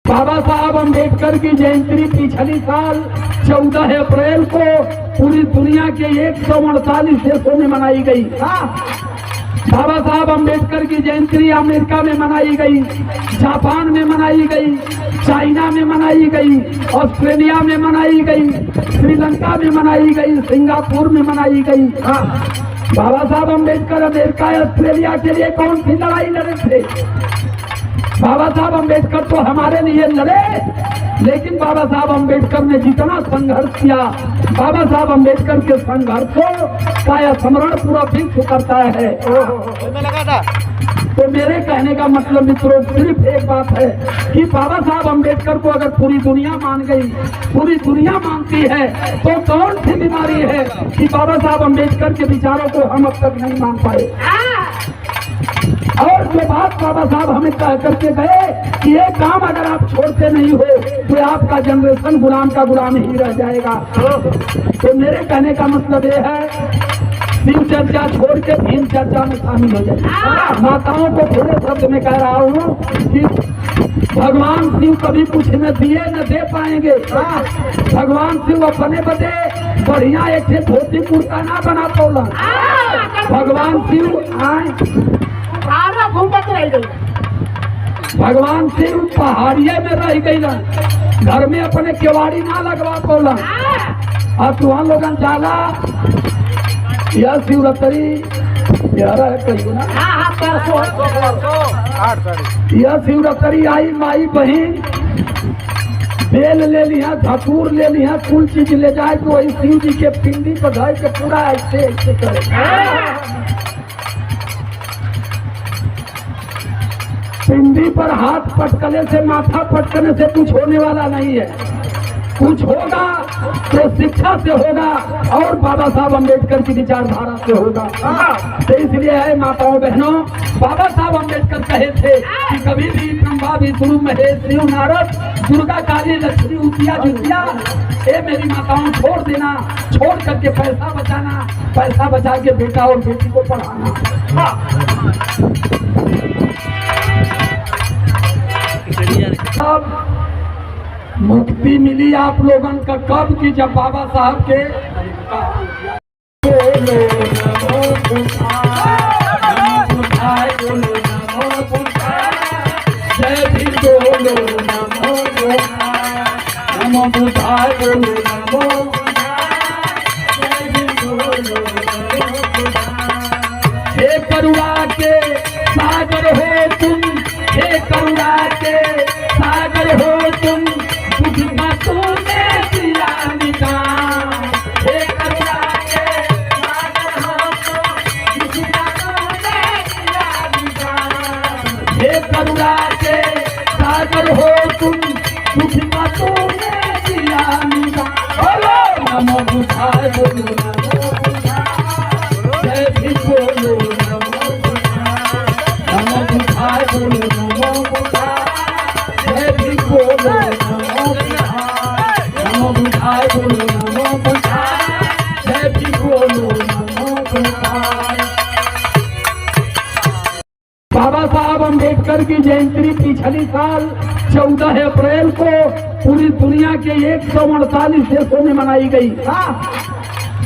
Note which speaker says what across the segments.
Speaker 1: बाबा साहब अम्बेडकर की जयंती पिछली साल 14 अप्रैल को पूरी दुनिया के 148 देशों में मनाई गई। बाबा साहब अम्बेडकर की जयंती अमेरिका में मनाई गई, जापान में मनाई गई, चाइना में मनाई गई, ऑस्ट्रेलिया में मनाई गई, श्रीलंका में मनाई गई, सिंगापुर में मनाई गई। बाबा साहब अम्बेडकर अमेरिका ऑस्ट्रेलिया के लिए कौन सी लड़ाई लड़े थे? बाबा साहब अम्बेडकर तो हमारे लिए लड़े, लेकिन बाबा साहब अम्बेडकर ने जितना संघर्ष किया, बाबा साहब अम्बेडकर के संघर्षों का स्मरण पूरा विश्व करता है। तो मेरे कहने का मतलब मित्रों सिर्फ एक बात है कि बाबा साहब अम्बेडकर को अगर पूरी दुनिया मान गई, पूरी दुनिया मानती है, तो कौन सी बीमारी है कि बाबा साहब अम्बेडकर के विचारों को हम अब तक नहीं मान पाए। और जो बात बाबा साहब हमें कह करके गए कि ये काम अगर आप छोड़ते नहीं हो तो आपका जनरेशन गुलाम का गुलाम ही रह जाएगा। तो मेरे कहने का मतलब ये है, शिव चर्चा छोड़ के भीम चर्चा में शामिल हो जाए। माताओं को थोड़े शब्द में कह रहा हूँ कि भगवान शिव कभी कुछ न दिए न दे पाएंगे। भगवान शिव अपने बदे बढ़िया एक धोती कुर्ता ना बना पौला। भगवान शिव आए घूमत रह गई, भगवान शिव पहाड़िये में रह गई ना, घर में अपने केवाड़ी ना लगवा पौला। अब तुम लोगन जाला यह शिवरात्रि यह शिवरात्रि आई, माई बहन बेल ले लिया, धतूर ले लिया, कुल चीज ले जाए तो वही शिव जी के पिंडी पर धर के पूरा ऐसे ऐसे करे। पिंडी पर हाथ पटकने से, माथा पटकने से कुछ होने वाला नहीं है। कुछ होगा तो शिक्षा से होगा और बाबा साहब अम्बेडकर की विचारधारा से होगा। तो इसलिए है माताओं बहनों, बाबा साहब अम्बेडकर कहे थे कि कभी भी ब्रह्मा विष्णु महेश शिव नारद दुर्गा काली लक्ष्मी उतिया जुतिया, ये मेरी माताओं छोड़ देना, छोड़ करके पैसा बचाना, पैसा बचा के बेटा और बेटी को पढ़ाना। अब मुक्ति मिली आप लोगों का कब की, जब बाबा साहब के हे करुणा के सागर हो तुम, हे करुणा के सागर हो तुम, करुणा के सागर हो तुम, दुख बातों में दिया बोलो नमो बुधाय, बोलो नमो बुधाय, जय भी बोलो नमो बुधाय, नमो बुधाय, बोलो नमो बुधाय, जय भी बोलो नमो बुधाय, नमो बुधाय, बोलो नमो बुधाय, जय भी बोलो नमो बुधाय। बाबा साहब अम्बेडकर की जयंती पिछली साल 14 अप्रैल को पूरी दुनिया के 148 देशों में मनाई गई।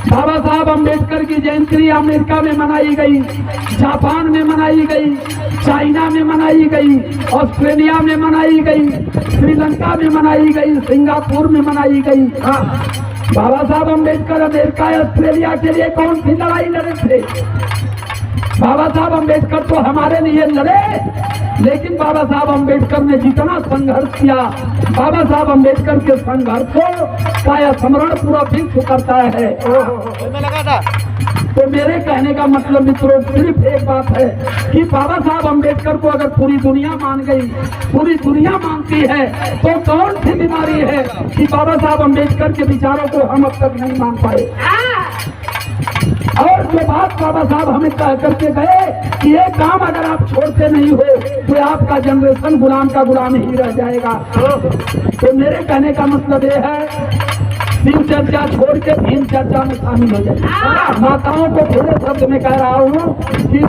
Speaker 1: बाबा साहब अम्बेडकर की जयंती अमेरिका में मनाई गई, जापान में मनाई गई, चाइना में मनाई गई, ऑस्ट्रेलिया में मनाई गई, श्रीलंका में मनाई गई, सिंगापुर में मनाई गई। बाबा साहब अम्बेडकर अमेरिका ऑस्ट्रेलिया के लिए कौन सी लड़ाई लड़े थे? बाबा साहब अम्बेडकर तो हमारे लिए लड़े, लेकिन बाबा साहब अम्बेडकर ने जितना संघर्ष किया, बाबा साहब अम्बेडकर के संघर्षों का स्मरण पूरा विश्व करता है। तो मेरे कहने का मतलब मित्रों सिर्फ एक बात है कि बाबा साहब अम्बेडकर को अगर पूरी दुनिया मान गई, पूरी दुनिया मानती है, तो कौन सी बीमारी है कि बाबा साहब अम्बेडकर के विचारों को हम अब तक नहीं मान पाए। और जो बात बाबा साहब हमें कह करके गए कि ये काम अगर आप छोड़ते नहीं हो तो आपका जनरेशन गुलाम का गुलाम ही रह जाएगा। तो मेरे कहने का मतलब ये है, शिव चर्चा छोड़ के भीम चर्चा में शामिल हो जाए। माताओं को थोड़े शब्द में कह रहा हूँ कि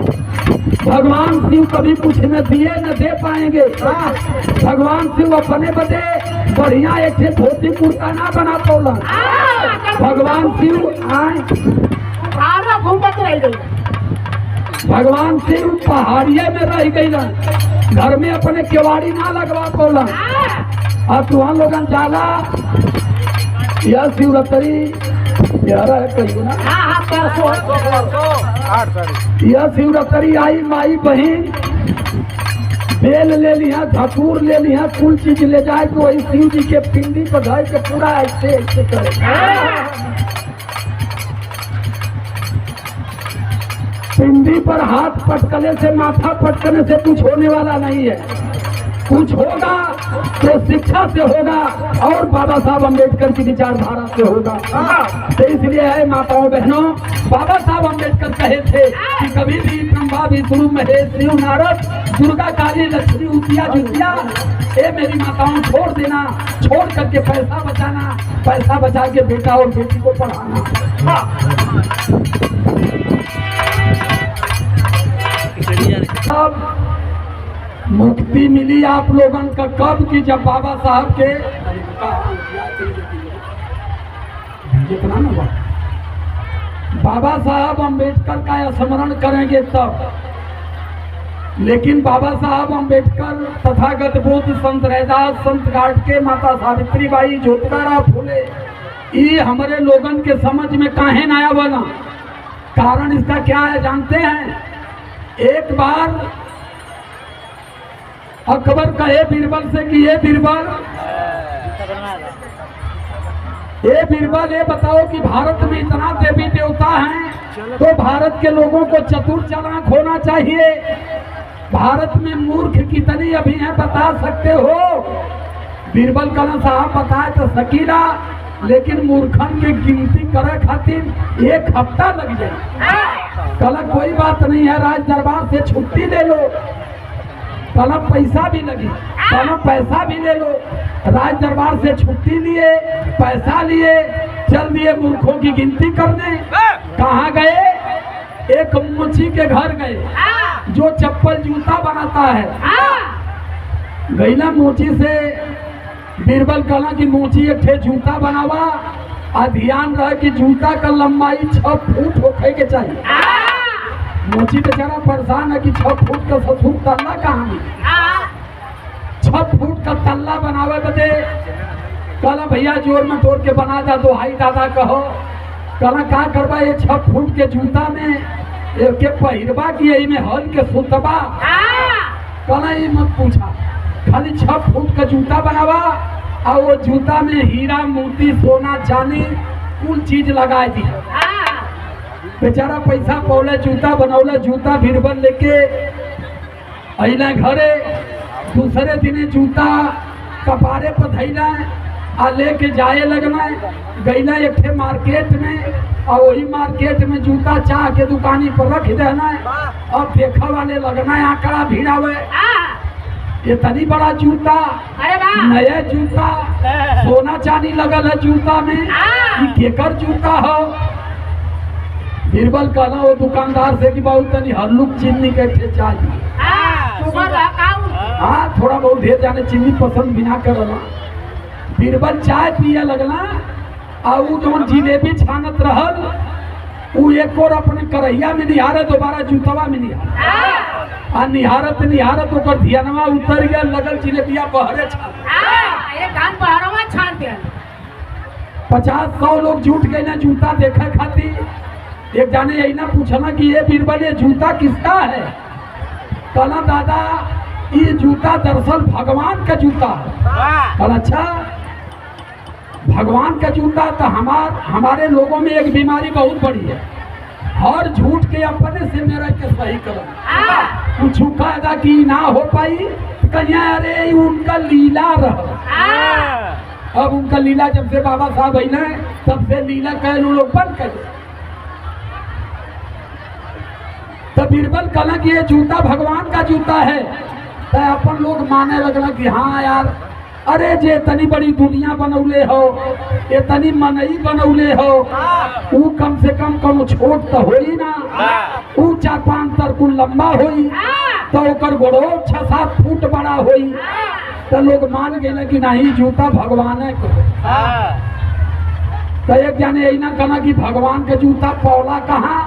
Speaker 1: भगवान शिव कभी कुछ न दिए न दे पाएंगे। भगवान शिव अपने बदे बढ़िया एक धोती कुर्ता ना बना पौला। भगवान शिव
Speaker 2: घूमत रह गई।
Speaker 1: भगवान शिव पहाड़िया में रह गई, घर में अपने केवाड़ी ना लगवा पौला। अब तुहां लोगन जाला यह शिवरात्रि कहियो ना, यह शिवरात्रि आई माई बहन बेल ले लिया, धतूर ले लिया, कुल चीज ले जाए तो वही शिव जी के पिंडी पर धर के पूरा ऐसे ऐसे करे। पिंडी पर हाथ पटकने से, माथा पटकने से कुछ होने वाला नहीं है। कुछ होगा तो शिक्षा से होगा और बाबा साहब अम्बेडकर की विचारधारा से होगा। तो इसलिए है माताओं बहनों, बाबा साहब अम्बेडकर कहे थे कि कभी भी ब्रह्मा विष्णु महेश शिव नारद दुर्गा काली लक्ष्मी उतिया जुतिया, ये मेरी माताओं छोड़ देना, छोड़ करके पैसा बचाना, पैसा बचा के बेटा और बेटी को पढ़ाना। अब मुक्ति मिली आप लोगन का कब की, जब बाबा साहब के जितना ना बाबा साहब अम्बेडकर का स्मरण करेंगे तब। लेकिन बाबा साहब अम्बेडकर तथागत बुद्ध, संत रैदास, संत गाडगे, माता सावित्रीबाई, ज्योतिबा फूले, ये हमारे लोगन के समझ में काहे ना आया बना। कारण इसका क्या है जानते हैं? एक बार अकबर कहे बीरबल से कि ये बीरबल, ये बताओ कि भारत में इतना देवी देवता हैं तो भारत के लोगों को चतुर चालाक होना चाहिए। भारत में मूर्ख कितनी अभी हैं बता सकते हो? बीरबल कहना साहब बताए तो सकीला, लेकिन मूर्खन की गिनती करे खातिर 1 हफ्ता लग जाए। कल कोई बात नहीं है, राज दरबार से छुट्टी ले लो, कल पैसा भी लगी, कल पैसा भी ले लो। राज दरबार से छुट्टी लिए, पैसा लिए, चल दिए मूर्खों की गिनती करने। कहाँ गए? एक मोची के घर गए जो चप्पल जूता बनाता है। गईला मोची से बीरबल कहना कि मोची एक ठे जूता बनावा, और ध्यान रहे कि जूता का लंबाई 6 फुट होखे के चाहिए। मोची बेचारा परेशान है कि 6 फुट का ससुर तल्ला कहाँ है? 6 फुट का तल्ला बनावे बदे कहला भैया जोर में तोड़ के बना जा, तो हाई दादा कहो। कहना का करबा ये 6 फुट के जूता में के पहिरबा की यही में हल के सुतबा। कहना ये मत पूछा, खाली 6 फुट का जूता बनावा और वो जूता में हीरा मोती सोना चांदी कुल चीज लगा दी। बेचारा पैसा पौले जूता बनौले, जूता बीरबल लेके अइला घरे। दूसरे दिन जूता कपारे पर धैला आ लेके जाए लगना। गईला एक ठे मार्केट में, और वही मार्केट में जूता चाह के दुकानी पर रख देना। अब देखा वाले लगना आंकड़ा भिड़ावे, ये तनी बड़ा जूता, नया जूता, सोना चांदी लगल है जूता में, ये केकर जूता हो? बीरबल कहना वो दुकानदार से कि बहुत तनी हल्लुक चीनी के चाहिए। हाँ, थोड़ा बहुत ढेर जाने चीनी पसंद बिना करना। बीरबल चाय पिए लगना, और वो जो जिलेबी छानत रहल वो एक और अपने करैया में निहारे, दोबारा जूतवा में निहारे। आ निहारत निहारत ओकर ध्यानवा उतर गया, लगल जिलेबिया बहरे छान। 50-100 लोग जुट गए ना जूता देखे खातिर। एक जाने यही ना पूछना कि ये बीरबल ये जूता किसका है? कहना दादा ये जूता दरअसल भगवान का जूता है। कहना अच्छा भगवान का जूता? तो हमारे लोगों में एक बीमारी बहुत बड़ी है, हर झूठ के अपने से मेरा के सही करो। कुछ कायदा की ना हो पाई कहीं, अरे उनका लीला रह। अब उनका लीला जब से बाबा साहब है ना, तब से लीला कह लोग बंद कर। तो बीरबल कहना कि ये जूता भगवान का जूता है। तो अपन लोग माने लगना कि हाँ यार अरे जे इतनी बड़ी दुनिया बनौले हो, इतनी मनई बनौले हो, ऊ कम से कम कोनो छोट तो होई ना, ऊ 4-5 तरकुल लंबा होई तो ओकर गोड़ो 6-7 फुट बड़ा होई तो लोग मान गए कि नहीं जूता भगवान है। तो एक जाने यही ना कहना कि भगवान के जूता पौला कहाँ,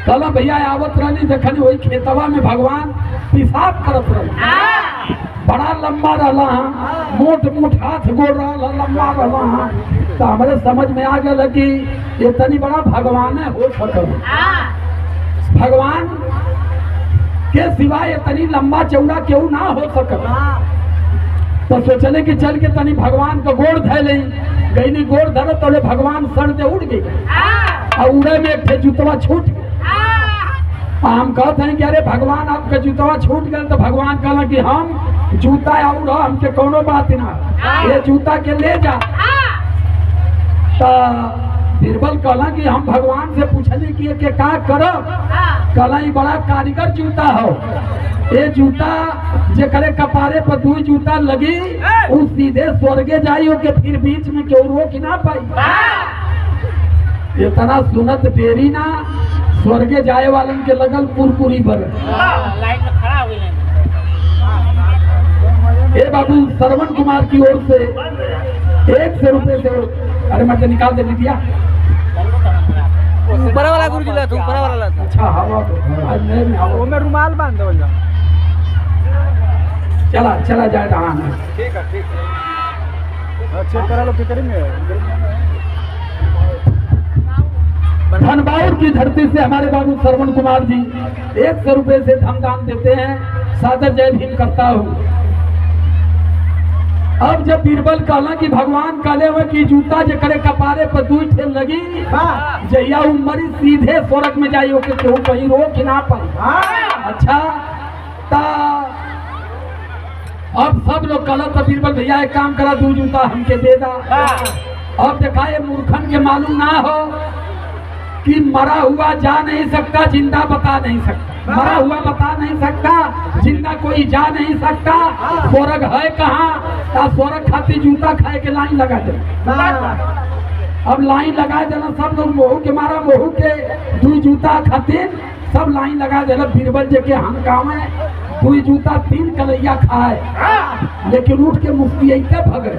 Speaker 1: कहला भैया आवत रहनी देखनी वही खेतवा में भगवान पेशाब करत रहे, बड़ा लंबा रहा, मोट मोट हाथ गोड़ रहा, लंबा रहा। तो हमारे समझ में आ गया कि इतनी बड़ा भगवान है हो सकल, भगवान के सिवाय इतनी लंबा चौड़ा क्यों ना हो सकल। तो सोचले कि चल के तनी भगवान का गोड़ धै ले, गईनी गोड़ धर तो भगवान सर से उड़ गई और उड़े में एक जूतवा छूट। हम कहते हैं कि अरे भगवान आपका जूतवा छूट गए, तो भगवान कहला कि हम जूता और हमके कोनो बात ना, ये जूता के ले जा। तो बीरबल कहला कि हम भगवान से पूछने कि का करब, कहला ई बड़ा कारीगर जूता हो, ये जूता जे करे कपारे पर 2 जूता लगी उ सीधे स्वर्गे जाई हो के फिर बीच में क्यों रोक ना पाई। इतना सुनत देरी ना स्वर्गे जाए वालन के लगल पुरपुरी भर।
Speaker 2: लाइन में खड़ा हो गए।
Speaker 1: ए बाबू श्रवण कुमार की ओर से 100 रुपए से, अरे मत निकाल दे दिया
Speaker 3: ऊपर वाला गुरुजी ला, तुम ऊपर वाला ला।
Speaker 1: अच्छा हवा आज नहीं हवा
Speaker 3: वो में रुमाल बांध दो जा।
Speaker 1: चला चला जाए रहा है।
Speaker 3: ठीक है चेक करा लो फिक्र में।
Speaker 1: धनबाद की धरती से हमारे बाबू श्रवण कुमार जी 100 रुपए से धनदान देते हैं, सादर जय भीम करता हूँ। अब जब बीरबल कहला कि भगवान कहले हुए कि जूता जे करे कपारे पर 2 ठेल लगी जैया उमरी सीधे स्वर्ग में जाइयो के केहू कहीं रोक ना पाई। अच्छा ता अब सब लोग कहला तो बीरबल भैया एक काम करा 2 जूता हमके दे दा। अब देखा ये मूर्खन के मालूम ना हो कि मरा हुआ जा नहीं सकता, जिंदा बता नहीं सकता, मरा हुआ बता नहीं सकता, जिंदा कोई जा नहीं सकता। स्वर्ग है कहाँ, स्वर्ग खातिर जूता खाए के लाइन लगा दे। अब लाइन लगा देना सब लोग, मोहू के मारा मोहू के 2 जूता खातिर सब लाइन लगा देना। बीरबल जी के हम काम है 2 जूता 3 कलैया खाए, लेकिन उठ के मुफ्ती ऐसे भगे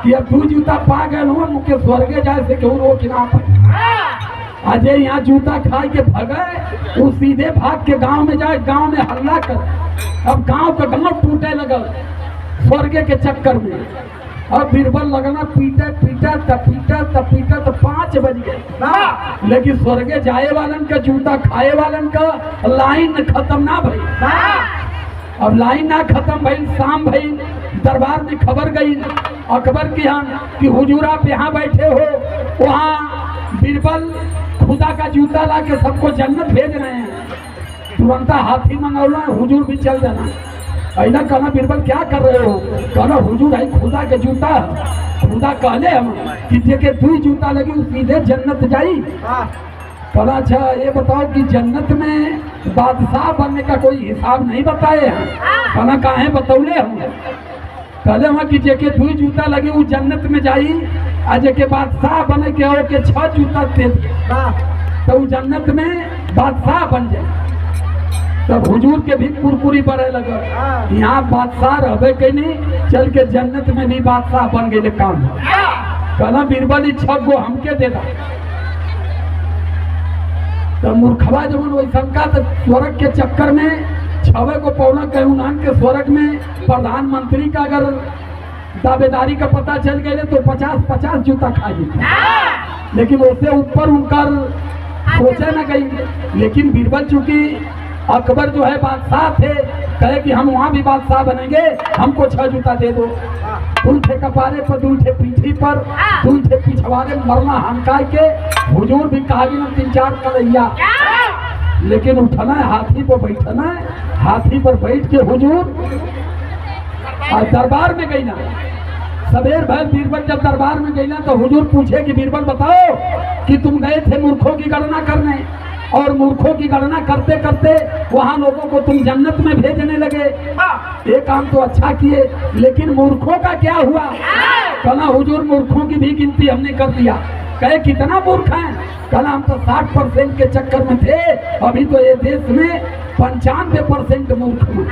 Speaker 1: कि अब 2 जूता पा गए हो मुझे स्वर्गे जाए से क्यों रोक ना पाए। अजय यहाँ जूता खाए के भगे, वो सीधे भाग के गांव में जाए, गांव में हल्ला कर। अब गांव का गांव टूटे लगल स्वर्गे के चक्कर में। अब बीरबल लगना पीटे पीटा तपीटा तपीटा तो 5 बज गए, लेकिन स्वर्गे जाए वालन का जूता खाए वालन का लाइन खत्म ना भई। अब लाइन ना खत्म भई, शाम भई, दरबार में खबर गई अकबर की कि हुजूर आप यहाँ बैठे हो, वहाँ बीरबल खुदा का जूता ला के सबको जन्नत भेज रहे हैं। तुरंत हाथी मंगौला, हुजूर भी चल जाना। ऐना कहना बीरबल क्या कर रहे हो, कहना हुजूर है खुदा के जूता, खुदा कहले हम कि जेके 2 जूता लगी वो सीधे जन्नत जाई। कहना अच्छा ये बताओ कि जन्नत में बादशाह बनने का कोई हिसाब नहीं बताए हैं। कहना काहे बतौले हम, कहले वहाँ कि जेके 2 जूता लगी वो जन्नत में जाई, आज के बादशाह बने के हो के 6 जूता दे तो जन्नत में बादशाह बन जाए। तब हुजूर के भी कुरकुरी पड़े लगा, यहाँ बादशाह रहे के नहीं, चल के जन्नत में भी बादशाह बन गए काम। कहना बीरबल 6 गो हमके दे दा। तो मूर्खवा जवन वैसा का तो स्वर्ग के चक्कर में 6 को पौना कहूँ नान के स्वर्ग में प्रधानमंत्री का अगर दावेदारी का पता चल गए तो 50-50 जूता खा जाता, लेकिन उससे ऊपर उनकर सोचे न गई। लेकिन बीरबल चूंकि अकबर जो है बादशाह थे, कहे कि हम वहाँ भी बादशाह बनेंगे, हमको 6 जूता दे दो। 2 ठे कपारे पर, 2 ठे पीठी पर, 2 ठे पिछवाड़े मरना हनकाय के। हुजूर भी कहा 3-4 कलैया, लेकिन उठना है हाथी पर बैठना है, हाथी पर बैठ के हुजूर दरबार में गई ना। सवेर भर बीरबल जब दरबार में गई ना तो हुजूर पूछे कि बीरबल बताओ कि तुम गए थे मूर्खों की गणना करने, और मूर्खों की गणना करते करते वहां लोगों को तुम जन्नत में भेजने लगे। ये काम तो अच्छा किए, लेकिन मूर्खों का क्या हुआ? कहना हुजूर मूर्खों की भी गिनती हमने कर दिया। कहे कितना मूर्ख हैं? कहना हम तो 60% के चक्कर में थे, अभी तो ये देश में 95% मूर्ख हैं।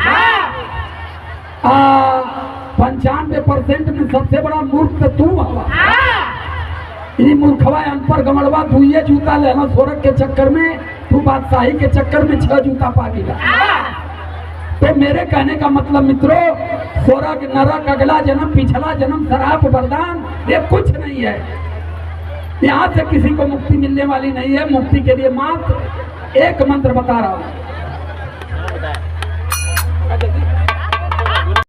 Speaker 1: 95% में सबसे बड़ा मूर्ख तो तू हुआ। ये मूर्खवा अनपढ़ गमड़वा तू ये जूता लेना सोरख के चक्कर में, तू बादशाही के चक्कर में 6 जूता पा गिला। तो मेरे कहने का मतलब मित्रों, स्वर्ग नरक अगला जन्म पिछला जन्म शराब वरदान ये कुछ नहीं है। यहाँ से किसी को मुक्ति मिलने वाली नहीं है। मुक्ति के लिए मात्र एक मंत्र बता रहा हूँ।